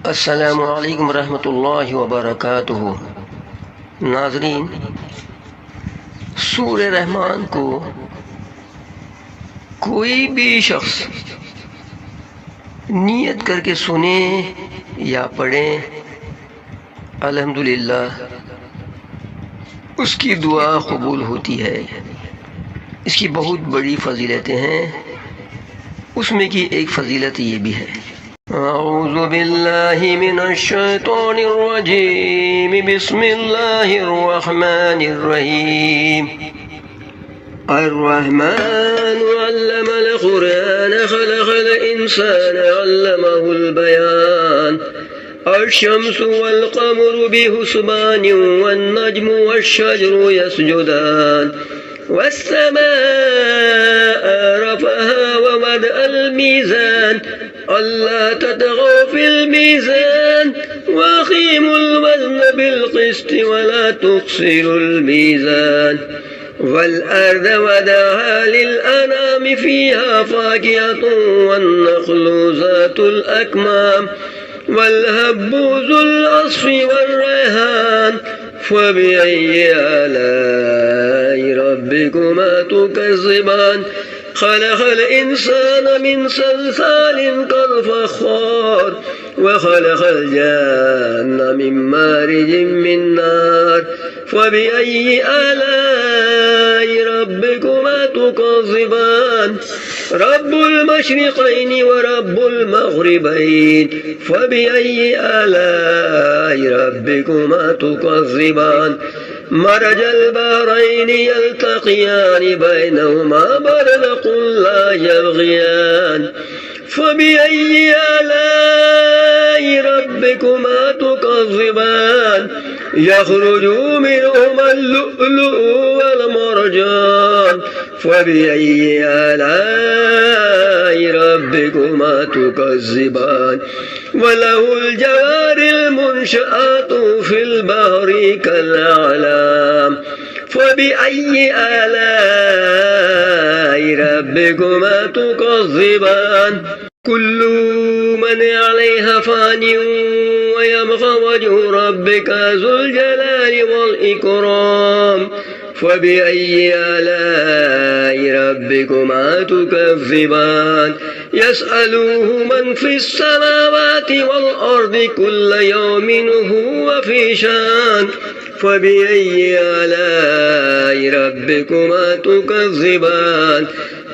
अस्सलामु अलैकुम रहमतुल्लाहि व बरकातुहू। नाज़रीन, सूरह रहमान को कोई भी शख्स नियत करके सुने या पढ़े, अल्हम्दुलिल्लाह उसकी दुआ कबूल होती है। इसकी बहुत बड़ी फजीलतें हैं, उसमें की एक फजीलत ये भी है। अऊज़ु बिल्लाहि मिनश शैतानिर रजीम, बिस्मिल्लाहिर रहमानिर रहीम। अर्रहमानु अल्लमल क़ुरआन खलक़ल इंसान अल्लमहुल बयान। अश्शम्सु वल क़मरु बिहुस्बानिन वन नज्मु वश्शजरु यसजुदान। वस्समाअ रफ़अहा व वदअल मीज़ान अल्ला ततगौ फिल मीज़ान वअक़ीमुल वज़न बिल क़िस्त वला तुख़्सिरुल मीज़ान। वल्अर्द वदअहा लिल अनामि फ़ीहा फ़ाकिहतुन वन्नख़्लु ज़ातुल अकमाम वल्हब्बु ज़ुल अस्फ़ि वर्रैहान फ़बिअय्यि आलाइ रब्बिकुमा तुकज़्ज़िबान। खलक़ल इंसान मिन सलसालिन कल-फ़ख़्ख़ार वखलक़ल जान्न मिन मारिजिम मिन नार फ़बिअय्यि आलाइ रब्बिकुमा तुकज़्ज़िबान। रब्बुल मशरिक़ैनि व रब्बुल मग़रिबैनि फ़बिअय्यि आलाइ रब्बिकुमा तुकज़्ज़िबान। मरजल बहरैनि यल्तक़ियानि बैनहुमा बरज़ख़ुन ला यबग़ियान फ़बिअय्यि आलाइ रब्बिकुमा तुकज़्ज़िबान। यख़रुजु मिनहुमा अल-लुअ्लुअु वल मरजान फ़बिअय्यि आलाइ रब्बिकुमा तुकज़्ज़िबान। वलहुल जवारिल मुनशआतु फिल बहरि कल-अअलाम फ़बिअय्यि आलाइ रब्बिकुमा तुकज़्ज़िबान। कुल्लु मन अलैहा फ़ानिन व यबक़ा वजहु रब्बिका ज़ुल जलालि वल इकराम फ़बिअय्यि आलाइ रब्बिकुमा तुकज़्ज़िबान। यसअलुहु मन फ़िस समावाति वल अर्दि कुल्ल यौमिन हुव फ़ी शान फ़बिअय्यि आलाइ रब्बिकुमा तुकज़्ज़िबान।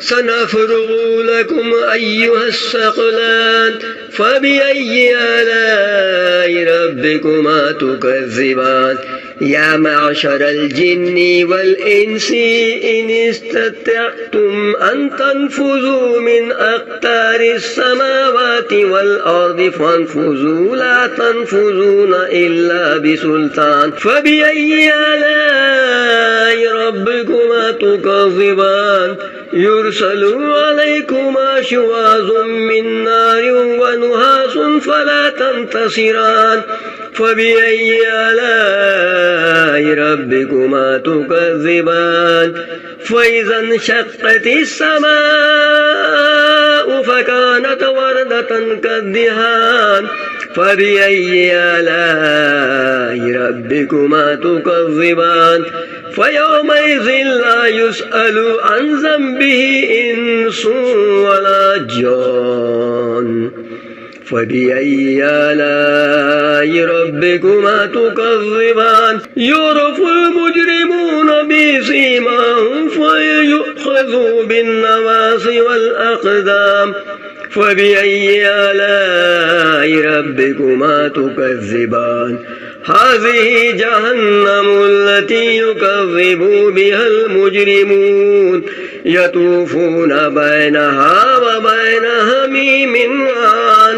सनफ़्रुग़ु लकुम अय्युहस-सक़लान फ़बिअय्यि आलाइ रब्बिकुमा तुकज़्ज़िबान। या मअशरल जिन्नि वल इंसि इन इस्ततअतुम अन तन्फुज़ू मिन अक़तारिस समावाति वल अर्दि फन्फुज़ू ला तन्फुज़ून इल्ला बिसुल्तान फ़बिअय्यि आलाइ रब्बिकुमा तुकज़्ज़िबान। युरसलु अलैकुमा शुवाज़ुम मिन नारिन व नुहासुन फला तंतसिरान फ़बिअय्यि आलाइ रब्बिकुमा तुकज़्ज़िबान। फ़इज़ा इंशक़्क़तिस समाअु फ़कानत वरदतन कद्दिहान फ़बिअय्यि आलाइ रब्बिकुमा तुकज़्ज़िबान। फ़यौमइज़िन ला युसअलु अन ज़ंबिहि इंसुन वला जान फ़बिअय्यि आलाइ रब्बिकुमा तुकज़्ज़िबान। युरफ़ुल मुजरिमून बिसीमाहुम फ़युख़ज़ू बिन्नवासि वल अक़दाम फ़बिअय्यि आलाइ रब्बिकुमा तुकज़्ज़िबान। हाज़िही जहन्नमु अल्लती युकज़्ज़िबु बिहल मुजरिमून यतूफ़ून बैनहा व बैन हमीमिन आन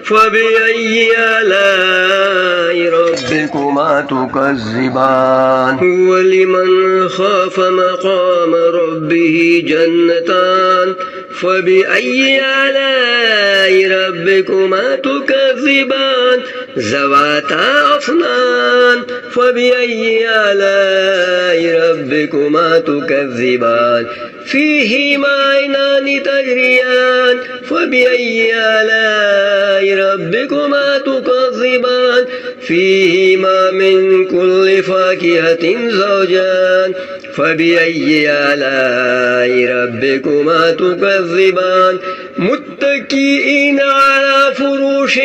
फ़बिअय्यि आलाइ रब्बिकुमा तुकज़्ज़िबान। वलिमन ख़ाफ़ मक़ाम रब्बिही जन्नतान फ़बिअय्यि आलाइ रब्बिकुमा तुकज़्ज़िबान। ज़वाता अफ़नान फ़बिअय्यि आलाइ रब्बिकुमा तुकज़्ज़िबान। فيهما عينان تجريان فبأي آلاء ربكما تكذبان فيهما من كل فاكهة زوجان فبأي آلاء ربكما تكذبان متكئين على فروش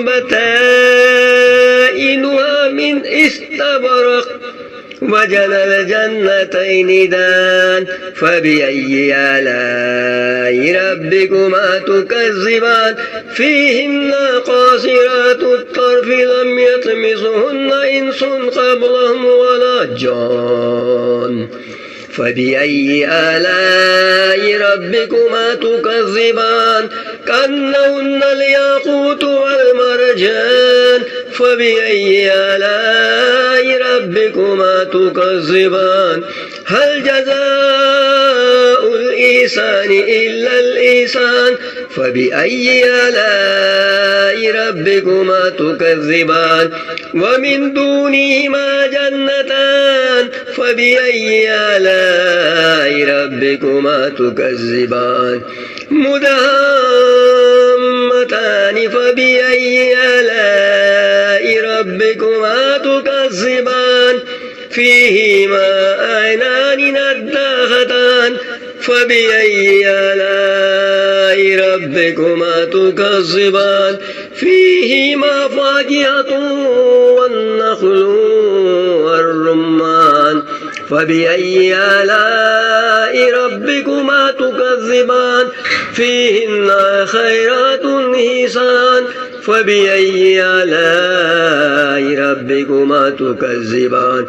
بطائنها من استبرق وجنى الجنتين دان فبأي آلاء ربكما تكذبان فيهن قاصرات الطرف لم يطمثهن إنس قبلهم ولا جان فبأي آلاء ربكما تكذبان كأنهن الياقوت والمرجان فبأي آلاء ربكما تكذبان هل جزاء الإحسان إلا الإحسان فبأي آلاء ربكما تكذبان ومن دونهما جنتان فبأي آلاء ربكما تكذبان مدهامتان فبأي آلاء ربكما تكذبان فيهما عينان نضاختان فبأي آلاء ربكما تكذبان فيهما فاكهة والنخل والرمان فبأي آلاء ربكما تكذبان فيهن خيرات حسان فبأي آلاء ربكما تكذبان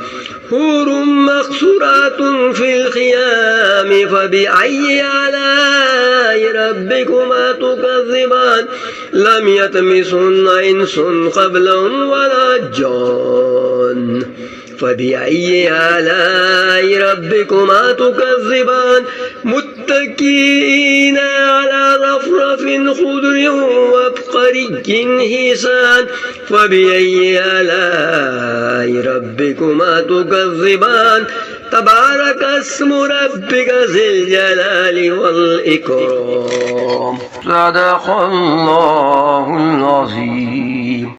حور مقصورات في الخيام فبأي آلاء ربكما تكذبان لم يطمثهن إنس قبلهم ولا جان فبأي آلاء ربكما تكذبان متكئين على رفرف خضر وابقري حسان فبأي آلاء ربكما تكذبان تبارك اسم ربك ذي الجلال والإكرام صدق الله العظيم.